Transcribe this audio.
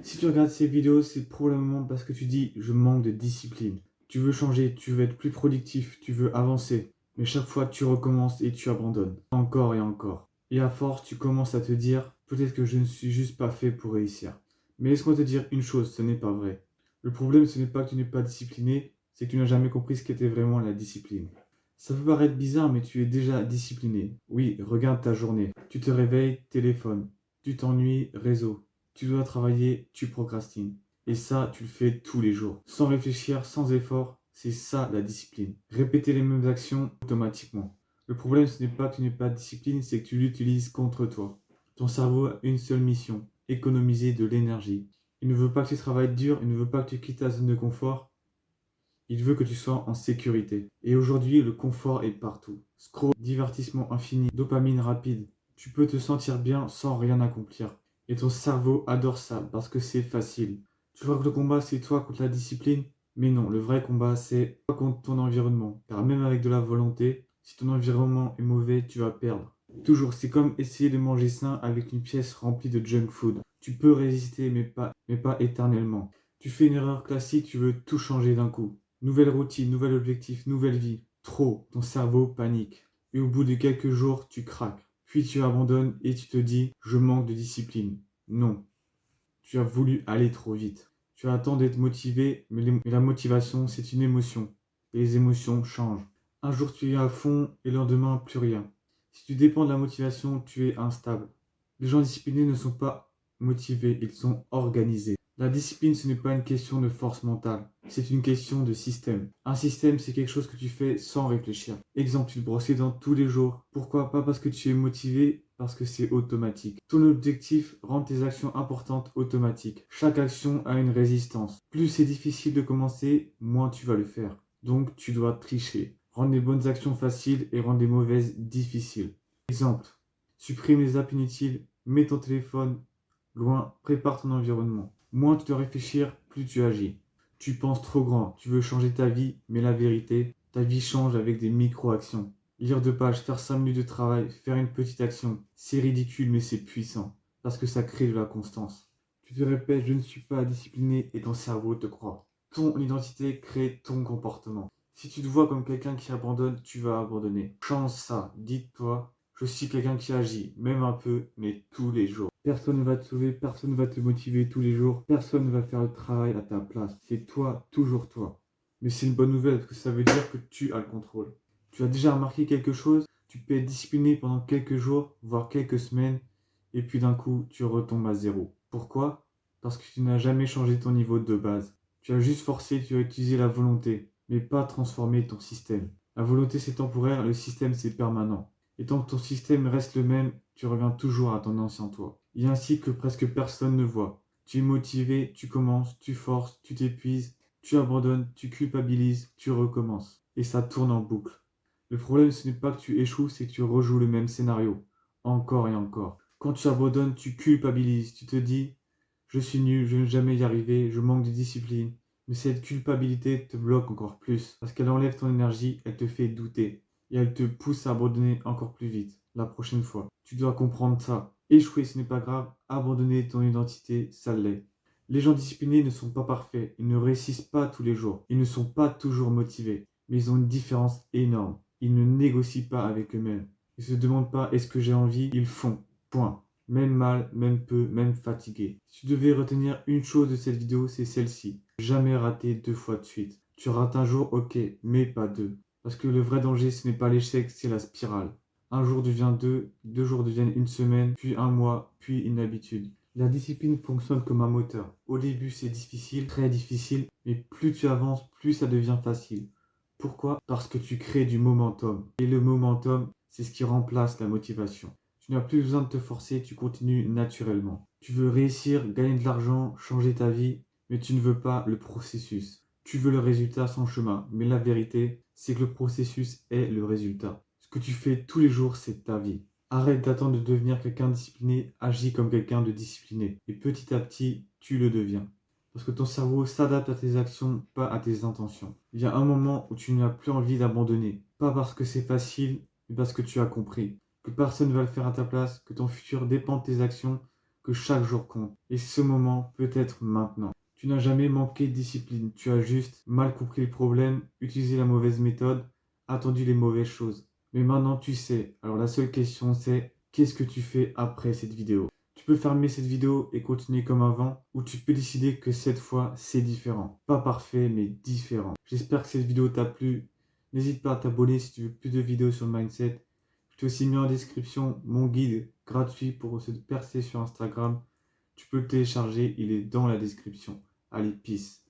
Si tu regardes ces vidéos, c'est probablement parce que tu dis je manque de discipline. Tu veux changer, tu veux être plus productif, tu veux avancer. Mais chaque fois, tu recommences et tu abandonnes. Encore et encore. Et à force, tu commences à te dire peut-être que je ne suis juste pas fait pour réussir. Mais laisse-moi te dire une chose, ce n'est pas vrai. Le problème, ce n'est pas que tu n'es pas discipliné, c'est que tu n'as jamais compris ce qu'était vraiment la discipline. Ça peut paraître bizarre, mais tu es déjà discipliné. Oui, regarde ta journée. Tu te réveilles, téléphone. Tu t'ennuies, réseau. Tu dois travailler, tu procrastines. Et ça, tu le fais tous les jours. Sans réfléchir, sans effort, c'est ça la discipline. Répéter les mêmes actions automatiquement. Le problème, ce n'est pas que tu n'aies pas de discipline, c'est que tu l'utilises contre toi. Ton cerveau a une seule mission, économiser de l'énergie. Il ne veut pas que tu travailles dur, il ne veut pas que tu quittes ta zone de confort, il veut que tu sois en sécurité. Et aujourd'hui, le confort est partout. Scroll, divertissement infini, dopamine rapide. Tu peux te sentir bien sans rien accomplir. Et ton cerveau adore ça parce que c'est facile. Tu vois que le combat, c'est toi contre la discipline. Mais non, le vrai combat, c'est toi contre ton environnement. Car même avec de la volonté, si ton environnement est mauvais, tu vas perdre. Toujours, c'est comme essayer de manger sain avec une pièce remplie de junk food. Tu peux résister, mais pas éternellement. Tu fais une erreur classique, tu veux tout changer d'un coup. Nouvelle routine, nouvel objectif, nouvelle vie. Trop, ton cerveau panique. Et au bout de quelques jours, tu craques. Puis tu abandonnes et tu te dis, je manque de discipline. Non, tu as voulu aller trop vite. Tu attends d'être motivé, mais la motivation, c'est une émotion. Et les émotions changent. Un jour, tu es à fond et le lendemain, plus rien. Si tu dépends de la motivation, tu es instable. Les gens disciplinés ne sont pas motivés, ils sont organisés. La discipline, ce n'est pas une question de force mentale, c'est une question de système. Un système, c'est quelque chose que tu fais sans réfléchir. Exemple, tu te brosses les dents tous les jours. Pourquoi? Pas parce que tu es motivé, parce que c'est automatique. Ton objectif rend tes actions importantes automatiques. Chaque action a une résistance. Plus c'est difficile de commencer, moins tu vas le faire. Donc, tu dois tricher. Rendre les bonnes actions faciles et rendre les mauvaises difficiles. Exemple, supprime les apps inutiles, mets ton téléphone loin, prépare ton environnement. Moins tu dois réfléchir, plus tu agis. Tu penses trop grand, tu veux changer ta vie, mais la vérité, ta vie change avec des micro-actions. Lire 2 pages, faire 5 minutes de travail, faire une petite action, c'est ridicule mais c'est puissant, parce que ça crée de la constance. Tu te répètes, je ne suis pas discipliné et ton cerveau te croit. Ton identité crée ton comportement. Si tu te vois comme quelqu'un qui abandonne, tu vas abandonner. Change ça, dis-toi, je suis quelqu'un qui agit, même un peu, mais tous les jours. Personne ne va te sauver, personne ne va te motiver tous les jours, personne ne va faire le travail à ta place. C'est toi, toujours toi. Mais c'est une bonne nouvelle parce que ça veut dire que tu as le contrôle. Tu as déjà remarqué quelque chose, tu peux être discipliné pendant quelques jours, voire quelques semaines, et puis d'un coup, tu retombes à zéro. Pourquoi? Parce que tu n'as jamais changé ton niveau de base. Tu as juste forcé, tu as utilisé la volonté, mais pas transformé ton système. La volonté c'est temporaire, le système c'est permanent. Et tant que ton système reste le même, tu reviens toujours à ton ancien toi. Il y a un cycle que presque personne ne voit. Tu es motivé, tu commences, tu forces, tu t'épuises, tu abandonnes, tu culpabilises, tu recommences. Et ça tourne en boucle. Le problème, ce n'est pas que tu échoues, c'est que tu rejoues le même scénario. Encore et encore. Quand tu abandonnes, tu culpabilises. Tu te dis, je suis nul, je ne vais jamais y arriver, je manque de discipline. Mais cette culpabilité te bloque encore plus. Parce qu'elle enlève ton énergie, elle te fait douter. Et elle te pousse à abandonner encore plus vite, la prochaine fois. Tu dois comprendre ça. Échouer, ce n'est pas grave. Abandonner ton identité, ça l'est. Les gens disciplinés ne sont pas parfaits. Ils ne réussissent pas tous les jours. Ils ne sont pas toujours motivés. Mais ils ont une différence énorme. Ils ne négocient pas avec eux-mêmes. Ils ne se demandent pas est-ce que j'ai envie, ils font. Point. Même mal, même peu, même fatigué. Si tu devais retenir une chose de cette vidéo, c'est celle-ci. Jamais rater 2 fois de suite. Tu rates un jour, ok, mais pas 2. Parce que le vrai danger, ce n'est pas l'échec, c'est la spirale. Un jour devient 2, 2 jours deviennent une semaine, puis un mois, puis une habitude. La discipline fonctionne comme un moteur. Au début, c'est difficile, très difficile, mais plus tu avances, plus ça devient facile. Pourquoi? Parce que tu crées du momentum. Et le momentum, c'est ce qui remplace la motivation. Tu n'as plus besoin de te forcer, tu continues naturellement. Tu veux réussir, gagner de l'argent, changer ta vie, mais tu ne veux pas le processus. Tu veux le résultat sans chemin, mais la vérité, c'est que le processus est le résultat. Ce que tu fais tous les jours, c'est ta vie. Arrête d'attendre de devenir quelqu'un de discipliné, agis comme quelqu'un de discipliné. Et petit à petit, tu le deviens. Parce que ton cerveau s'adapte à tes actions, pas à tes intentions. Il y a un moment où tu n'as plus envie d'abandonner. Pas parce que c'est facile, mais parce que tu as compris que personne ne va le faire à ta place, que ton futur dépend de tes actions, que chaque jour compte. Et ce moment peut être maintenant. Tu n'as jamais manqué de discipline, tu as juste mal compris le problème, utilisé la mauvaise méthode, attendu les mauvaises choses. Mais maintenant tu sais. Alors la seule question c'est, qu'est-ce que tu fais après cette vidéo? Tu peux fermer cette vidéo et continuer comme avant, ou tu peux décider que cette fois c'est différent. Pas parfait, mais différent. J'espère que cette vidéo t'a plu. N'hésite pas à t'abonner si tu veux plus de vidéos sur le mindset. Je t'ai aussi mis en description mon guide gratuit pour se percer sur Instagram. Tu peux le télécharger, il est dans la description. Allez, peace.